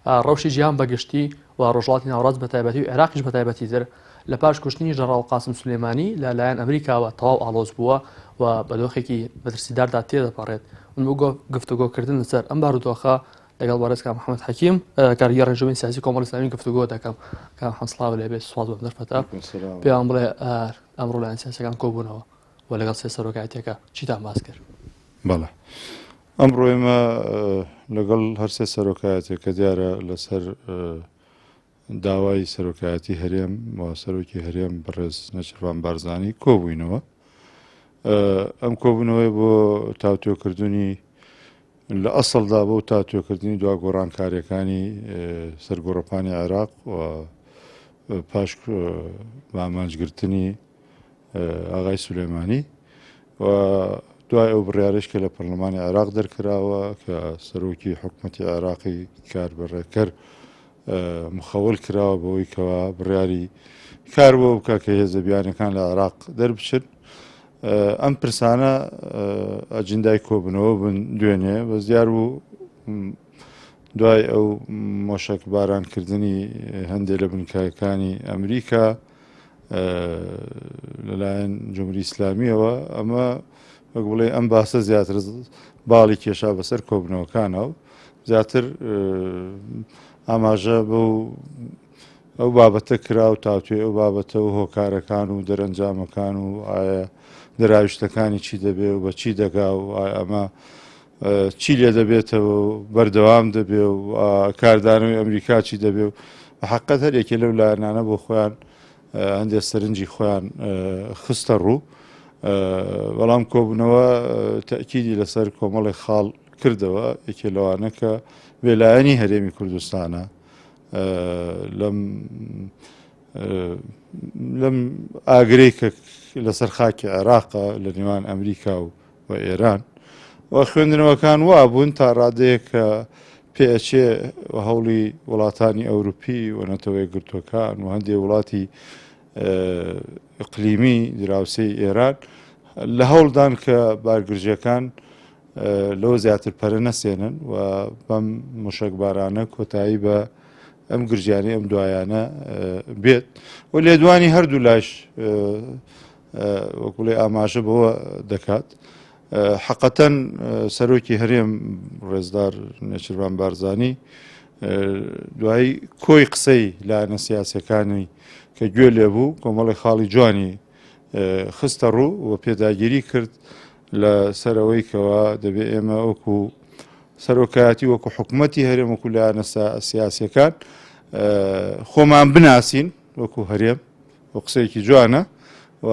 ڕەوشی جیهان بەگشتی و ڕۆژهەڵاتی ناوەڕاست بە تایبەتی و عێراقیش بە تایبەتی تر لە پاش کوشتنی ژەنەڕاڵ قاسم سولێمانی لەلایەن ئەمریکاوە تەواو ئاڵۆز بووە و بە دۆخێکی بەترسیداردا تێدەپەڕێت من بۆ گفتوگۆکردن لەسەر ئەم بارودۆخە لەگەڵ بەڕێزکا محەممەد حەکیم کارگەر ڕێژەوەی سیاسی کۆمەڵی ئیسلامی گفتوگۆ دەکەم کە حەسڵاو لێبێت سوپاس بۆ دەرفەتە پێیان بڵێ ئەمڕۆ لایەن سیاسەکان کۆبوونەوە و لەگەڵ سێ سەرۆکایەتێکە چیتان باس کرد؟ بەڵێ ئەمڕۆ ئێمە لەگەڵ هەر سێ سەرۆکایەتێک کە دیارە لەسەر داوای سەرۆکایەتی هەرێم و سەرۆکی هەرێم بەڕێز نەچروان بارزانی کۆبووینەوە. ئەم کۆبوونەوەی بۆ تاوتۆکردنی لە ئەسڵدا بۆ تاوتۆکردنی دوا گۆڕانکاریەکانی سەرگۆڕەپانی عێراق و پاش ئامانجگرتنی ئاغای سولێمانی و دوای ئەو بڕیارش کە لە پەرلەمانی عێراق دەرکراوە کە سەرۆکی حکوومەتی عێراقی کاربڕێکەر مخەوەل کراوە بەوەی کەوا بڕیاری کار بۆ بکە کە هێزەبیانەکان لە عێراق دەربچن. ئەم پرسانە ئەجندای کۆبنەوە بن دوێنێ بەس دیار بوو دوای ئەو مۆشک بارانکردنی هەندێک لە بنکایەکانی ئەمریکا لەلایەن جمهوری ئیسلامیەوە ئەمە وەک بڵێ ئەم باسە زیاتر باڵی کێشا بەسەر کۆبنەوەکانەوە زیاتر ئاماژە بەو ئەو بابەتە کرا و تاوتوێ ئەو بابەتە و هۆکارەکان و دەرەنجامەکان و ئایا دەراویشتەکانی چی دەبێ و بە چی دەگا و ئەمە چی لێ دەبێتەوە و بەردەوام دەبێ و کاردانەوەی ئەمریکا چی دەبێ و حقیقەت هەرێکی لەو لایەنانە بۆ خۆیان هەندێک سەرنجی خۆیان خستە ڕوو. بەڵام کۆبوونەوە تەکیدی لەسەر کۆمەڵی خاڵ کردەوە یەکێ لەوانە کە وێلایەنی هەرێمی کوردستانە لەم ئاگرەی کە لەسەر خاکی عێراقە لە نێوان ئەمریکا و ئێران و خوێندنەوەکان وا بوون تا ڕادەیە کە پێچێ هەوڵی وڵاتانی ئەوروپی و نەتەوەی گرتوەکان و هەندێک وڵاتی ئقلیمی دراوسەی ئێران لە هەوڵدان کە بارگرژیەکان لەوە زیاتر پەرە نەسێنن و بەم مشکبارانە کۆتایی بە ئەم گرژیانی ئەم دوایانە بێت و لێدوانی هەردوو لاش وەکوڵێ ئاماژە بەوە دەکات. حقەتەن سەرۆکی هەرێم ڕێزدار نێچروان بارزانی دوایی کۆی قسەی لایەنە سیاسەکانی کە گوێ لێبوو کۆمەڵی خاڵی جوانی خستە ڕوو و پێداگیری کرد لە سەرەوەی کەوا دەبێت ئێمە وەکو سەرۆکایەتی وەکو حکوومەتی هەرێم وەکو لایەنە سیاسیەکان خۆمان بناسین وەکو هەرێم و قسەیەکی جوانە و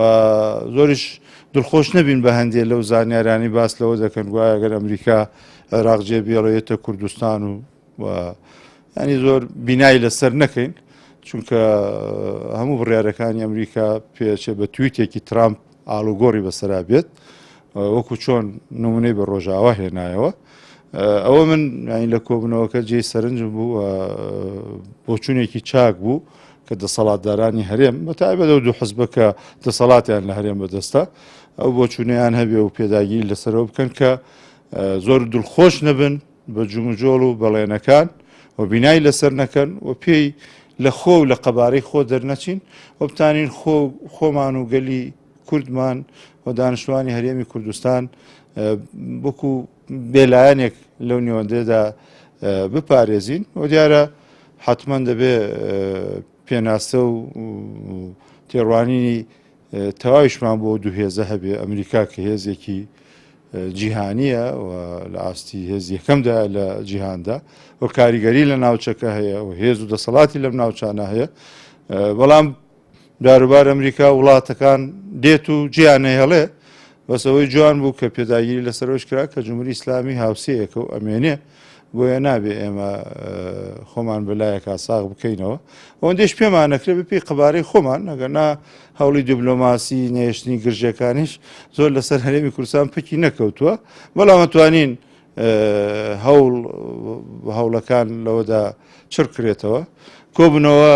زۆریش دڵخۆش نەبین بە هەندێک لەو زانیارانی باس لەوە دەکەن گوایە ئەگەر ئەمریکا عێراق جێبێڵێتە کوردستان و ینی زۆر بینایی لەسەر نەکەین چونکە هەموو بڕیارەکانی ئەمریکا پێچێ بە تویتێکی ترامپ ئاڵوگۆڕی بەسەرا بێت وەکو چۆن نمونەی بە ڕۆژاوا هێنایەوە. ئەوە من لە کۆبنەوەکە جێی سەرنج بوو بۆچوونێکی چاک بوو کە دەسەڵاتدارانی هەرێم بەتایبەت ئەو دوو حزبە کە دەسەڵاتیان لە هەرێم بەدەستە ئەو بۆچوونیان هەبێ و پێداگیری لەسەرەوە بکەن کە زۆر دڵخۆش نەبن بە جومجۆڵ و بەڵێنەکان و بینایی لەسەر نەکەن و پێی لە خۆ و لە قەبارەی خۆ دەرنەچین و بتانین خۆمان و گەلی کوردمان و دانیشتوانی هەرێمی کوردستان بۆکو بێلایەنێک لەو نێوەندێدا بپارێزین و دیارە حتمما دەبێ پێناسە و تێڕوانینی تەواویشمان بۆ دوو هێزە هەبێ ئەمریکا کە هێزێکی جیهانیە و لە ئاستی هێز یەکەمدا لە جیهاندا و کاریگەری لە ناوچەکە هەیە و هێز و دەسەڵاتی لەم ناوچانە هەیە بەڵام داروبار ئەمریکا وڵاتەکان دێت و جیانەهێڵێ بەسەوەی جوان بوو کە پێداگیری لەسەرۆش کرا کە جمهوری ئیسلامی هاوسەیەکە و ئەمێنێ بۆیە نابێ ئێمە خۆمان بەلایەکە ساغ بکەینەوە ئەوەندێش پێمان نەکرێت بپی قەبارەی خۆمان ئەگەرنا هەوڵی دیبلۆماسی نێشتنی گرژەکانیش زۆر لەسەر هەرێمی کوردستان پکی نەکەوتووە بەڵام ئەتوانین هەوڵەکان لەوەدا چڕ کرێتەوە. کۆبنەوە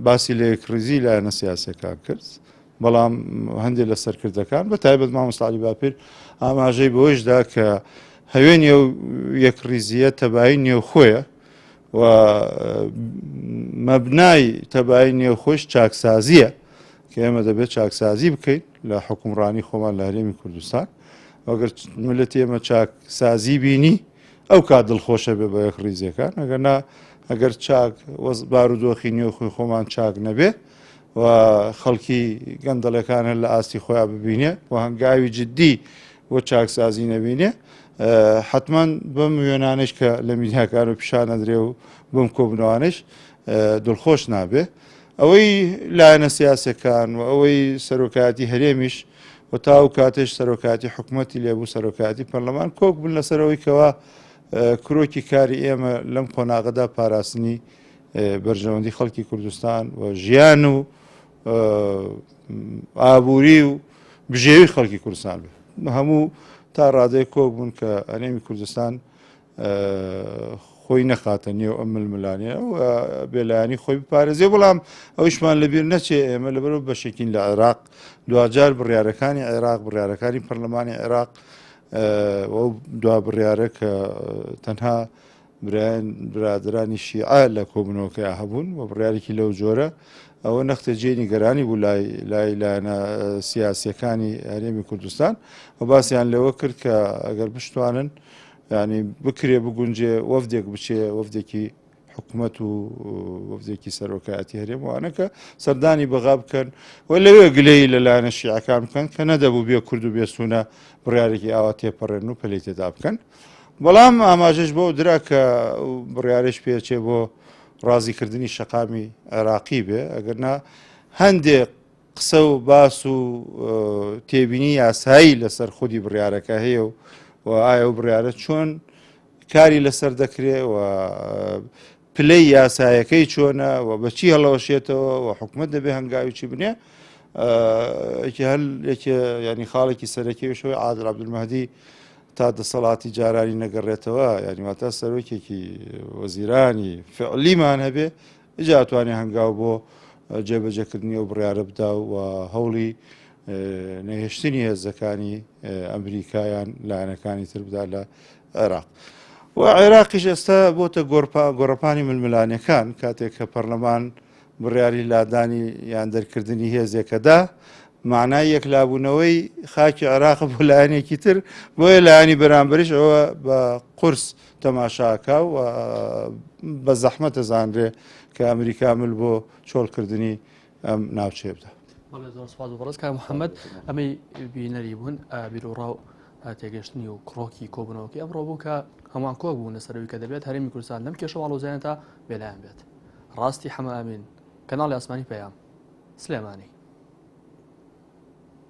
باسی لە یەکڕیزی لایەنە سیاسەکان کرد بەڵام هەندێک لە سەرکردەکان بە تایبەت مامۆستا عەلی باپیر ئاماژەی بەوەشدا کە هەوێنی ئەو یەکڕیزیە تەبایی نێوخۆیە و مەبنای تەبایی نێوخۆش چاکسازیە کە ئێمە دەبێت چاکسازی بکەین لە حکومڕانی خۆمان لە هەرێمی کوردستان ئەگەر ملت ئێمە چاکسازی بینی ئەو کات دڵخۆشە بێ بە یەک ڕیزەکان ئەگەرنا ئەگەر چاک بارودۆخی نێوخۆی خۆمان چاک نەبێ و خەڵکی گەندەڵەکانە لە ئاستی خۆیان ببینێ و هەنگاوی جددی بۆ چاکسازی نەبینێ حتمما بەم وێنانش کە لە میدیاکان و پیشانە درێ و بم کۆبنەوانش دڵخۆش نابێ ئەوەی لایەنە سیاسەکان و ئەوەی سەرۆکایەتی هەرێمیش و تاو کاتێش سەرۆکاتی حکوومەتی لێبوو سەرۆکاتی پەرلەمان کۆک بن لەسەرەوەی کەوا کرۆکی کاری ئێمە لەم قۆناغەدا پاراستنی بەرژەوەندی خەڵکی کوردستان و ژیان و ئابووری و بژێوی خەڵکی کوردستان بێ هەموو تا ڕادەیە کۆک بوون کە هەرێمی کوردستان خۆی نەخاتە نێو ئەم ململانێ و بێلایانی خۆی بپارێزێ بەڵام ئەویشمان لەبیر نەچێ ئێمە لەبەرەوە بەشێکین لە عێراق دوجار بڕیارەکانی عێراق بڕیارەکانی پەرلەمانی عێراق دوا بڕیارە کە تەنها برادرانی شیعە لە کۆبنەوەکەی هەبوون و بڕیارێکی لەو جۆرە ئەوە نەختەجێ نیگەرانی بوو لای لایەنە سیاسیەکانی هەرێمی کوردستان و باسییان لەوە کرد کە ئەگەر بشتوانن ینی بکرێ بگونجێ وەفدێک بچێ وەفدێکی حکوومەت و وەفدێکی سەرۆکایەتی هەرێموانە کە سەردانی بەغا بکەن و لەوێ گلەی لەلایەنە شیعەکان بکەن کە نەدەبوو بێ کورد و بێسوونە بڕیارێکی ئاوا تێپەڕێن و پەلی تێدا بکەن بەڵام ئاماژەش بۆ درا کە بڕیارش پێچێ بۆ ڕازیکردنی شەقامی عێراقی بێ ئەگەرنا هەندێک قسە و باس و تێبینی یاسایی لەسەر خودی بڕیارەکە هەیە و ئایا و بڕیارە چۆن کاری لەسەر دەکرێت و پلەی یاسایەکەی چۆنە و بەچی هەڵەوەشێتەوە و حکوومەت دەبێ هەنگاوی چی بنێ ینی خاڵێکی سەرەکیشەوەی عادل عەبدولمەهدی تا دەسەڵاتی جارانی نەگەڕێتەوە ینی واتە سەرۆکێکی وەزیرانی فعلیمان هەبێ ئجاتوانێ هەنگاو بۆ جێبەجێکردنی و بڕیارە بدا و هەوڵی نەهێشتنی هێزەکانی ئەمریکایان لایەنەکانی تر بدا لە عێراق و عێراقیش ئێستا بۆتە گۆڕەپانی ململانیەکان کاتێک کە پەرلەمان بڕیاری لادانی یان دەرکردنی هێزێکەدا معنای یەکلابوونەوەی خاکی عێراق بۆ لایەنێکی تر بۆیە لایەنی بەرامبەریش ئەوە بە قورس تەماشاکە و بە زەحمەت دەزانرێ کە ئەمریکا مل بۆ چۆڵکردنی ئەم ناوچێ بدە. زۆر سپاس و بەڕێز کاک محەممەد ئەمەی بینەری بوون بیرۆڕاو تێگەشتنی و کڕۆکی کۆبنەوەکی ئەمڕۆ بوو کە هەمان کۆک بوون لەسەرەوەی کە دەبێت هەرێمی کوردستان لەم کێشە واڵۆزیانە تا بێلایەن بێت. ڕاستی حەمە ئەمین کەناڵی ئاسمانی پەیام سلێمانی.